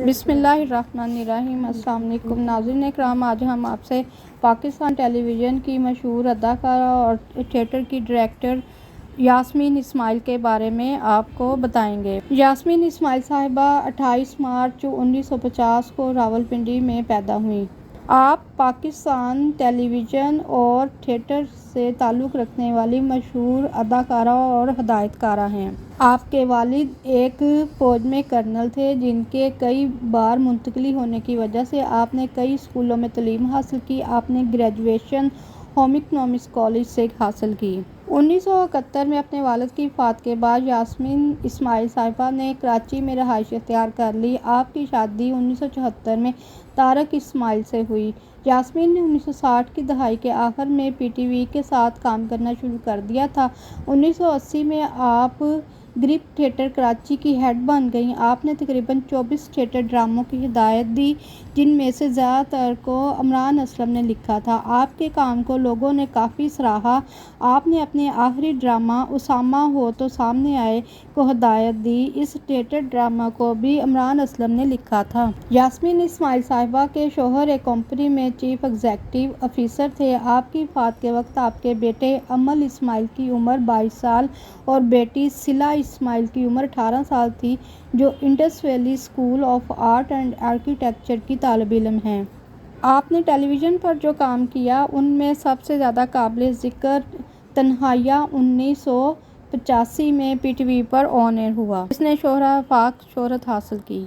बिस्मिल्लाहिर्रहमानिर्रहीम। अस्सलाम वालेकुम नाज़रीन इकराम, आज हम आपसे पाकिस्तान टेलीविज़न की मशहूर अदाकारा और थिएटर की डायरेक्टर यास्मीन इस्माइल के बारे में आपको बताएंगे। यास्मीन इस्माइल साहिबा 28 मार्च 1950 को रावलपिंडी में पैदा हुई। आप पाकिस्तान टेलीविज़न और थिएटर से ताल्लुक़ रखने वाली मशहूर अदाकारा और हदायतकारा हैं। आपके वालिद एक फ़ौज में कर्नल थे, जिनके कई बार मुंतकली होने की वजह से आपने कई स्कूलों में तालीम हासिल की। आपने ग्रेजुएशन होम इकनॉमिक्स कॉलेज से हासिल की। 1971 में अपने वालिद की वफ़ात के बाद यास्मीन इस्माइल साहिबा ने कराची में रहाइश इख्तियार कर ली। आपकी शादी 1974 में तारक इस्माइल से हुई। यास्मीन ने 1960 की दहाई के आखिर में पीटीवी के साथ काम करना शुरू कर दिया था। 1980 में आप ग्रिप थिएटर कराची की हेड बन गईं। आपने तकरीबन 24 थिएटर ड्रामों की हिदायत दी, जिनमें से ज़्यादातर को इमरान असलम ने लिखा था। आपके काम को लोगों ने काफ़ी सराहा। आपने अपने आखिरी ड्रामा उसामा हो तो सामने आए को हिदायत दी। इस थिएटर ड्रामा को भी इमरान असलम ने लिखा था। यास्मीन इस्माइल साहिबा के शौहर एक कंपनी में चीफ एग्जीक्यूटिव ऑफिसर थे। आपकी वफ़ात के वक्त आपके बेटे अमल इस्माइल की उम्र 22 साल और बेटी सिला इस्माइल की उम्र 18 साल थी, जो Indus valley school of art and architecture की तालिब इल्म हैं। आपने टेलीविज़न पर जो काम किया, उनमें सबसे ज़्यादा काबिल ज़िक्र तन्हाइयाँ 1985 में पीटीवी पर ऑन एयर हुआ, जिसने शोहरत हासिल की।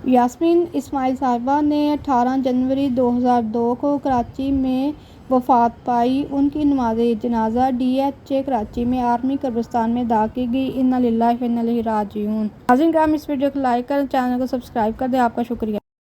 यास्मीन इस्माइल साहिबा ने 18 जनवरी 2002 को कराची में वफ़ात पाई। उनकी नमाज़े जनाजा डीएचए कराची में आर्मी कब्रिस्तान में अदा की गई। इन्ना लिल्लाहि व इन्ना इलैहि राजिऊन। नाज़रीन, इस वीडियो को लाइक करें, चैनल को सब्सक्राइब कर दें। आपका शुक्रिया।